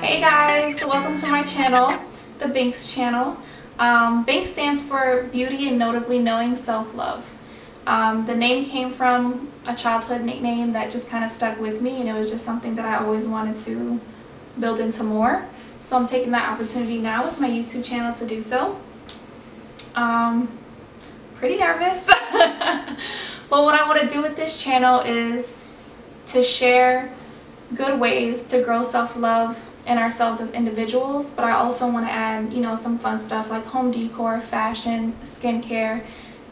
Hey guys, welcome to my channel, the Binks channel. Binks stands for Beauty and Notably Knowing Self-Love. The name came from a childhood nickname that just kind of stuck with me, and it was just something that I always wanted to build into more. So I'm taking that opportunity now with my YouTube channel to do so. Pretty nervous. But what I want to do with this channel is to share good ways to grow self-love in ourselves as individuals, but I also want to add, some fun stuff like home decor, fashion, skincare,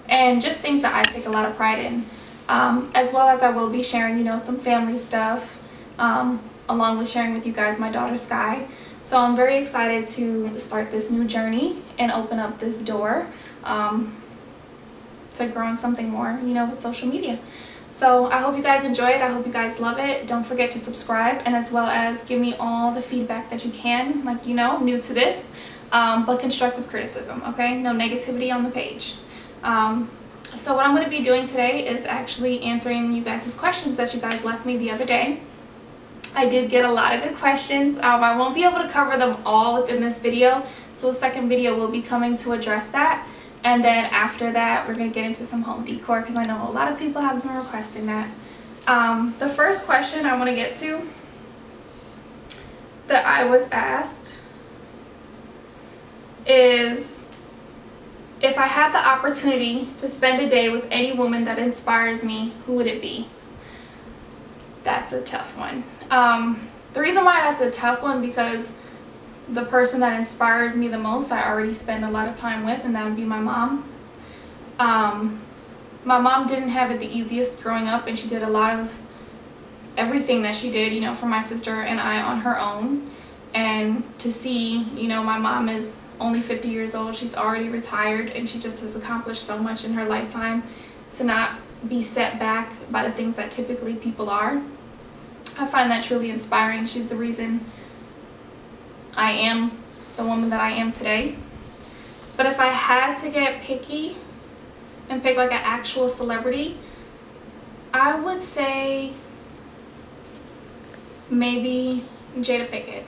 and just things that I take a lot of pride in. As well as I will be sharing, some family stuff, along with sharing with you guys my daughter Sky. So I'm very excited to start this new journey and open up this door to growing something more, with social media. So I hope you guys enjoy it. I hope you guys love it. Don't forget to subscribe, and as well as give me all the feedback that you can, like, new to this, but constructive criticism, okay? No negativity on the page. So what I'm going to be doing today is actually answering you guys' questions that you guys left me the other day. I did get a lot of good questions. I won't be able to cover them all within this video, so a second video will be coming to address that. And then after that, we're going to get into some home decor because I know a lot of people have been requesting that. The first question I want to get to that I was asked is, if I had the opportunity to spend a day with any woman that inspires me, who would it be? That's a tough one. The reason why that's a tough one, because the person that inspires me the most I already spend a lot of time with, and that would be my mom. My mom didn't have it the easiest growing up, and she did a lot of everything that she did, for my sister and I on her own. And to see, my mom is only 50 years old, she's already retired, and she just has accomplished so much in her lifetime, to not be set back by the things that typically people are. I find that truly inspiring. She's the reason I am the woman that I am today. But if I had to get picky and pick like an actual celebrity, I would say maybe Jada Pinkett.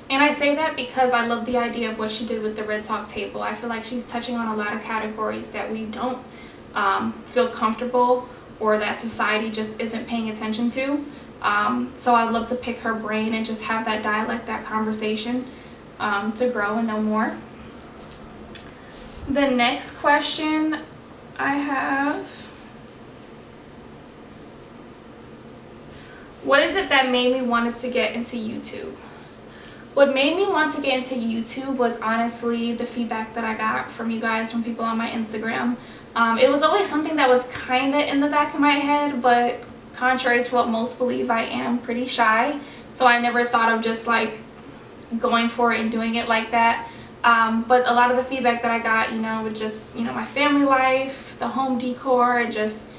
And I say that because I love the idea of what she did with the Red Talk table. I feel like she's touching on a lot of categories that we don't feel comfortable, or that society just isn't paying attention to. So I'd love to pick her brain and just have that dialect, that conversation, to grow and know more. The next question I have: what is it that made me want to get into YouTube? What made me want to get into YouTube was honestly the feedback that I got from you guys, from people on my Instagram. It was always something that was kind of in the back of my head, but contrary to what most believe, I am pretty shy. So I never thought of just like going for it and doing it like that. But a lot of the feedback that I got, with just, my family life, the home decor, and just,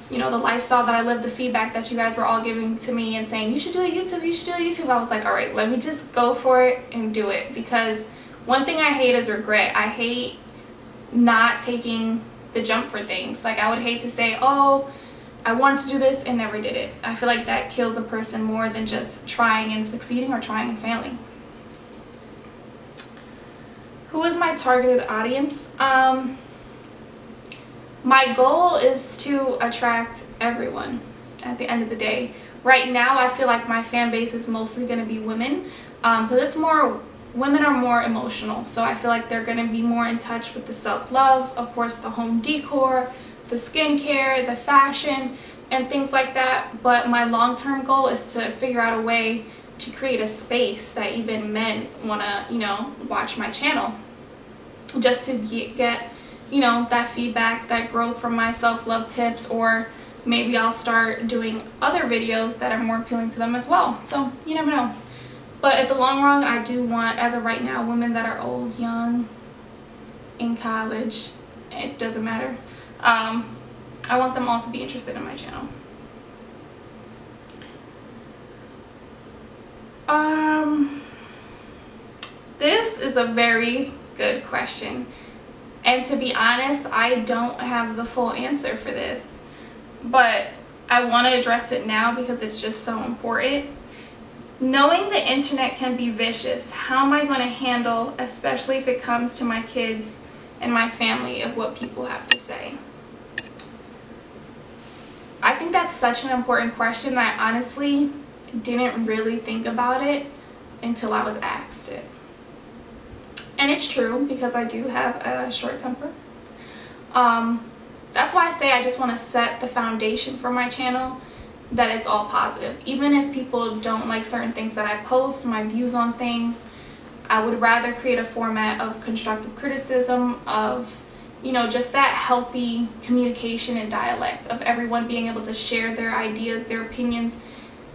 the lifestyle that I live, the feedback that you guys were all giving to me and saying, you should do a YouTube, you should do a YouTube. I was like, all right, let me just go for it and do it. Because one thing I hate is regret. I hate not taking the jump for things. Like, I would hate to say, oh, I wanted to do this and never did it. I feel like that kills a person more than just trying and succeeding or trying and failing. Who is my targeted audience? My goal is to attract everyone at the end of the day. Right now, I feel like my fan base is mostly going to be women, because women are more emotional. So I feel like they're going to be more in touch with the self-love, of course, the home decor, the skincare, the fashion, and things like that. But my long-term goal is to figure out a way to create a space that even men want to, watch my channel, just to get that feedback, that growth from my self-love tips, or maybe I'll start doing other videos that are more appealing to them as well. So you never know. But at the long run, I do want, as of right now, women that are old, young, in college, it doesn't matter. I want them all to be interested in my channel. This is a very good question. And to be honest, I don't have the full answer for this. But I want to address it now because it's just so important. Knowing the internet can be vicious, how am I going to handle, especially if it comes to my kids and my family, of what people have to say? I think that's such an important question that I honestly didn't really think about it until I was asked it. And it's true, because I do have a short temper. That's why I say I just want to set the foundation for my channel, that it's all positive. Even if people don't like certain things that I post, my views on things, I would rather create a format of constructive criticism, of, you know, just that healthy communication and dialect of everyone being able to share their ideas, their opinions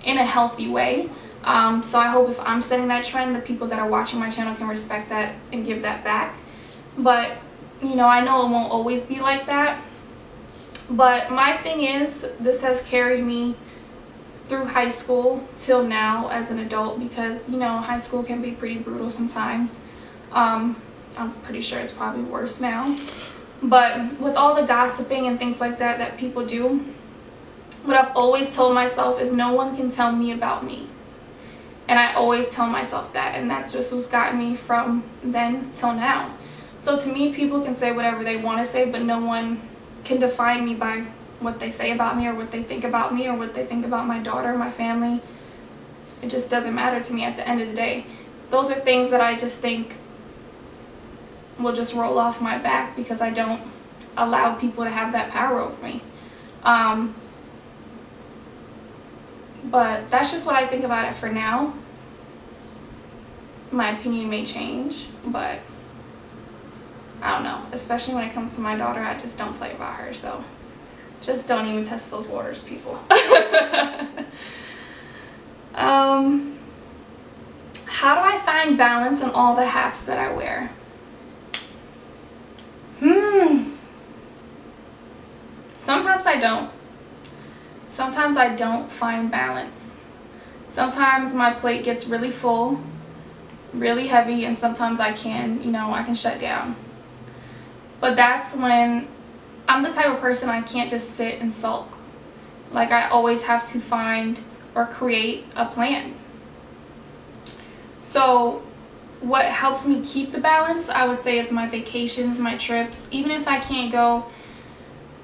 in a healthy way. So I hope if I'm setting that trend, the people that are watching my channel can respect that and give that back. But, you know, I know it won't always be like that. But my thing is, this has carried me through high school till now as an adult, because, you know, high school can be pretty brutal sometimes. I'm pretty sure it's probably worse now. But with all the gossiping and things like that that people do, what I've always told myself is no one can tell me about me. And I always tell myself that, and that's just what's gotten me from then till now. So to me, people can say whatever they want to say, but no one can define me by what they say about me, or what they think about me, or what they think about my daughter, my family. It just doesn't matter to me at the end of the day. Those are things that I just think will just roll off my back, because I don't allow people to have that power over me. But that's just what I think about it for now. My opinion may change, but I don't know. Especially when it comes to my daughter, I just don't play about her. So just don't even test those waters, people. How do I find balance in all the hats that I wear? Sometimes I don't. Sometimes I don't find balance. Sometimes my plate gets really full, really heavy, and sometimes I can, you know, I can shut down. But that's when I'm the type of person, I can't just sit and sulk. Like, I always have to find or create a plan. So what helps me keep the balance, I would say, is my vacations, my trips. Even if I can't go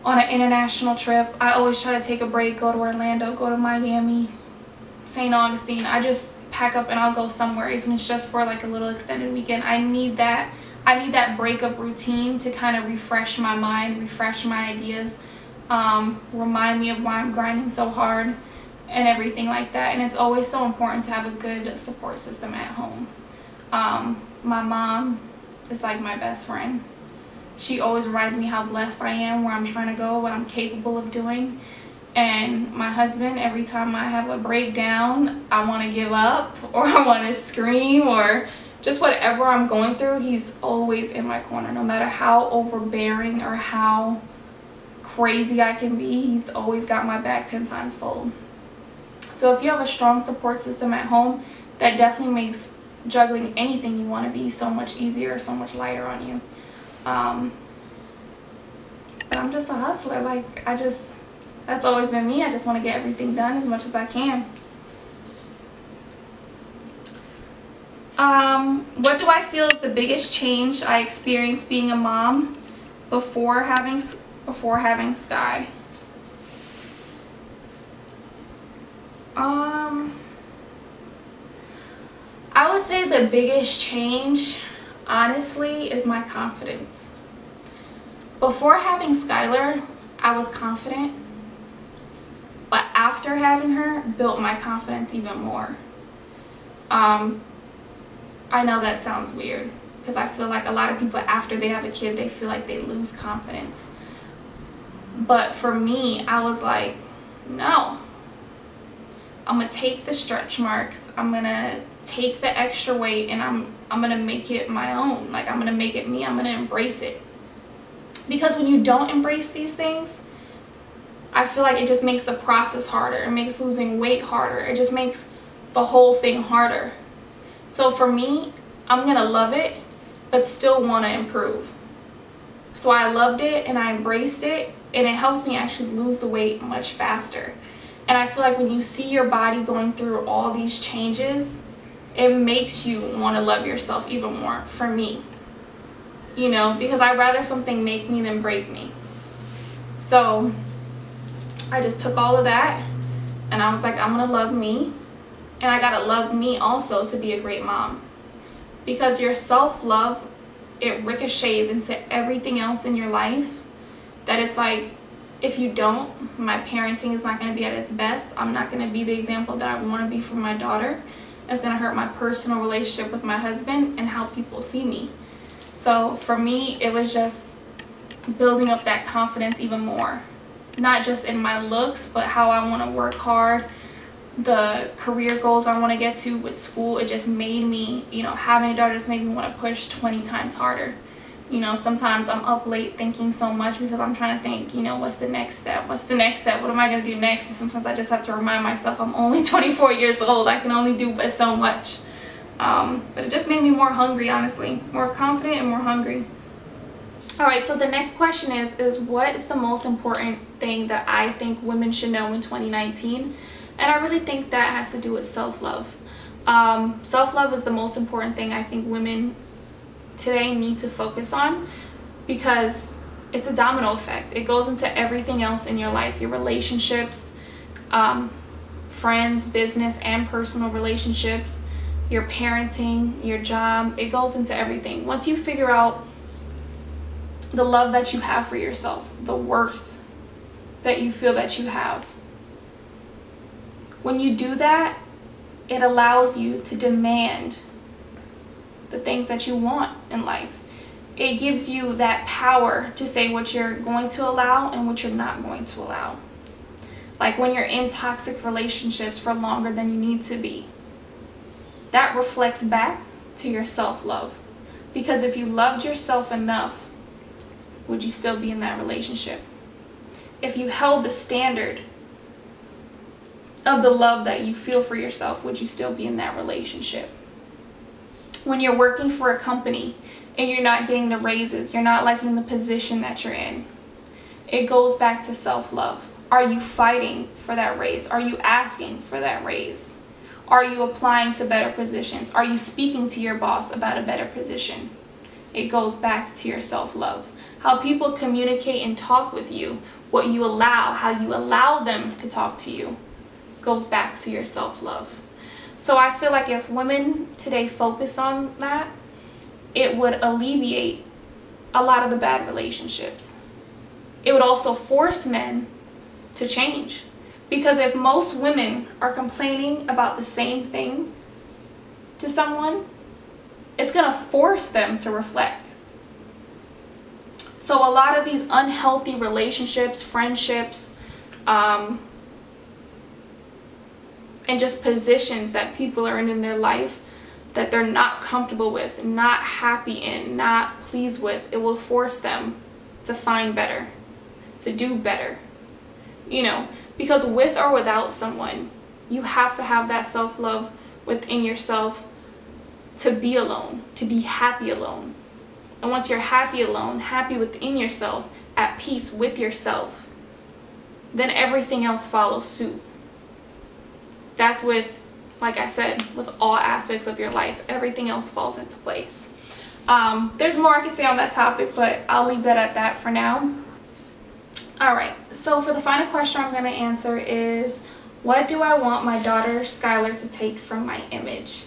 on an international trip, I always try to take a break, go to Orlando, go to Miami, St. Augustine. I just pack up and I'll go somewhere, even if it's just for like a little extended weekend. I need that break of routine to kind of refresh my mind, refresh my ideas, remind me of why I'm grinding so hard and everything like that. And it's always so important to have a good support system at home. My mom is like my best friend. She always reminds me how blessed I am, where I'm trying to go, what I'm capable of doing. And my husband, every time I have a breakdown, I want to give up, or I want to scream, or just whatever I'm going through, he's always in my corner. No matter how overbearing or how crazy I can be, he's always got my back 10 times fold. So if you have a strong support system at home, that definitely makes juggling anything you want to be so much easier, so much lighter on you. But I'm just a hustler. Like, that's always been me. I just want to get everything done as much as I can. What do I feel is the biggest change I experienced being a mom before having Sky? I would say the biggest change, honestly, is my confidence. Before having Skylar, I was confident, but after having her, built my confidence even more. I know that sounds weird, because I feel like a lot of people, after they have a kid, they feel like they lose confidence. But for me, I was like, no. I'm gonna take the stretch marks, I'm gonna take the extra weight, and I'm gonna make it my own. Like, I'm gonna make it me, I'm gonna embrace it. Because when you don't embrace these things, I feel like it just makes the process harder. It makes losing weight harder. It just makes the whole thing harder. So for me, I'm gonna love it, but still wanna improve. So I loved it and I embraced it, and it helped me actually lose the weight much faster. And I feel like when you see your body going through all these changes, it makes you want to love yourself even more, for me. You know, because I'd rather something make me than break me. So I just took all of that and I was like, I'm gonna love me, and I gotta love me also to be a great mom. Because your self-love, it ricochets into everything else in your life. That it's like, if you don't, my parenting is not going to be at its best. I'm not going to be the example that I want to be for my daughter. It's going to hurt my personal relationship with my husband and how people see me. So for me, it was just building up that confidence even more. Not just in my looks, but how I want to work hard, the career goals I want to get to with school. It just made me, you know, having a daughter just made me want to push 20 times harder. You know, sometimes I'm up late thinking so much because I'm trying to think, you know, what's the next step? What's the next step? What am I going to do next? And sometimes I just have to remind myself I'm only 24 years old. I can only do but so much. But it just made me more hungry, honestly. More confident and more hungry. All right, so the next question is what is the most important thing that I think women should know in 2019? And I really think that has to do with self-love. Self-love is the most important thing I think women today need to focus on, because it's a domino effect. It goes into everything else in your life, your relationships, friends, business, and personal relationships, your parenting, your job. It goes into everything. Once you figure out the love that you have for yourself, the worth that you feel that you have, when you do that, it allows you to demand the things that you want in life. It gives you that power to say what you're going to allow and what you're not going to allow. Like when you're in toxic relationships for longer than you need to be, that reflects back to your self-love. Because if you loved yourself enough, would you still be in that relationship? If you held the standard of the love that you feel for yourself, would you still be in that relationship? When you're working for a company and you're not getting the raises, you're not liking the position that you're in, it goes back to self-love. Are you fighting for that raise? Are you asking for that raise? Are you applying to better positions? Are you speaking to your boss about a better position? It goes back to your self-love. How people communicate and talk with you, what you allow, how you allow them to talk to you, goes back to your self-love. So I feel like if women today focus on that, it would alleviate a lot of the bad relationships. It would also force men to change. Because if most women are complaining about the same thing to someone, it's going to force them to reflect. So a lot of these unhealthy relationships, friendships, and just positions that people are in their life that they're not comfortable with, not happy in, not pleased with, it will force them to find better, to do better. You know, because with or without someone, you have to have that self-love within yourself to be alone, to be happy alone. And once you're happy alone, happy within yourself, at peace with yourself, then everything else follows suit. That's with, like I said, with all aspects of your life. Everything else falls into place. There's more I could say on that topic, but I'll leave that at that for now. Alright, so for the final question I'm going to answer is, what do I want my daughter Skylar to take from my image?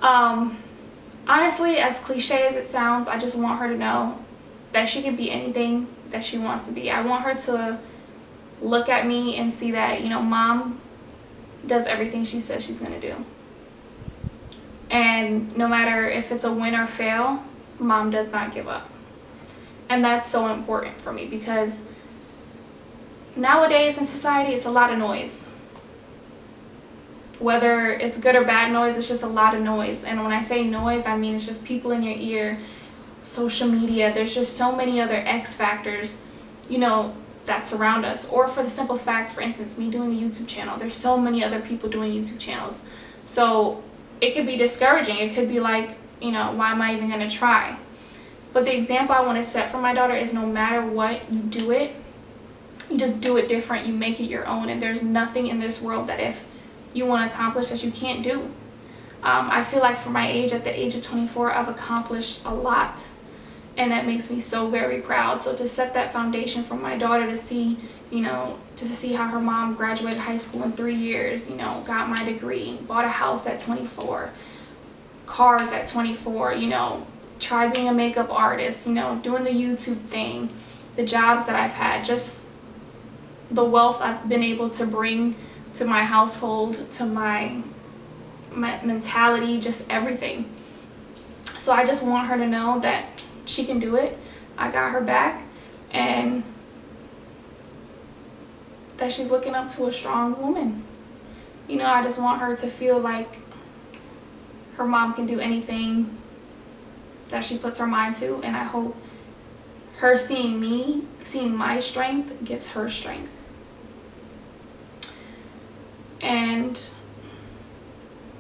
Honestly, as cliche as it sounds, I just want her to know that she can be anything that she wants to be. I want her to look at me and see that, you know, mom does everything she says she's going to do. And no matter if it's a win or fail, mom does not give up. And that's so important for me, because nowadays in society, it's a lot of noise. Whether it's good or bad noise, it's just a lot of noise. And when I say noise, I mean it's just people in your ear, social media. There's just so many other X factors, you know, that surround us. Or for the simple fact, for instance, me doing a YouTube channel, there's so many other people doing YouTube channels. So it could be discouraging. It could be like, you know, why am I even going to try? But the example I want to set for my daughter is no matter what, you do it. You you just do it different, you make it your own, and there's nothing in this world that if you want to accomplish that you can't do. I feel like for my age, at the age of 24, I've accomplished a lot, and that makes me so very proud. So to set that foundation for my daughter to see, you know, to see how her mom graduated high school in 3 years, you know, got my degree, bought a house at 24, cars at 24, you know, tried being a makeup artist, you know, doing the YouTube thing, the jobs that I've had, just the wealth I've been able to bring to my household, to my mentality, just everything. So I just want her to know that she can do it. I got her back, and that she's looking up to a strong woman. You know, I just want her to feel like her mom can do anything that she puts her mind to, and I hope her seeing me, seeing my strength, gives her strength. And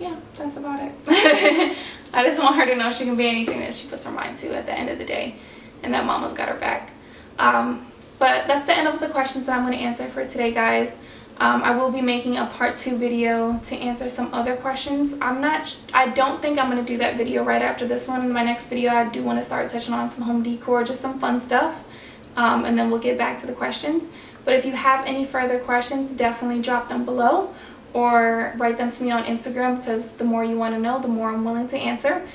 yeah, that's about it. I just want her to know she can be anything that she puts her mind to at the end of the day, and that mama's got her back. But that's the end of the questions that I'm going to answer for today, guys. I will be making a part 2 video to answer some other questions. I don't think I'm going to do that video right after this one. In my next video, I do want to start touching on some home decor, just some fun stuff. And then we'll get back to the questions. But if you have any further questions, definitely drop them below, or write them to me on Instagram, because the more you want to know, the more I'm willing to answer.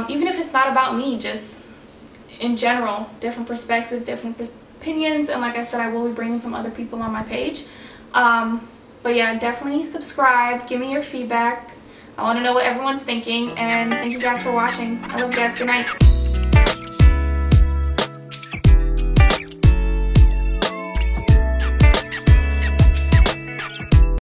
Even if it's not about me, just in general, different perspectives, different opinions, and like I said, I will be bringing some other people on my page. But yeah, definitely subscribe, give me your feedback. I want to know what everyone's thinking, and thank you guys for watching. I love you guys. Good night.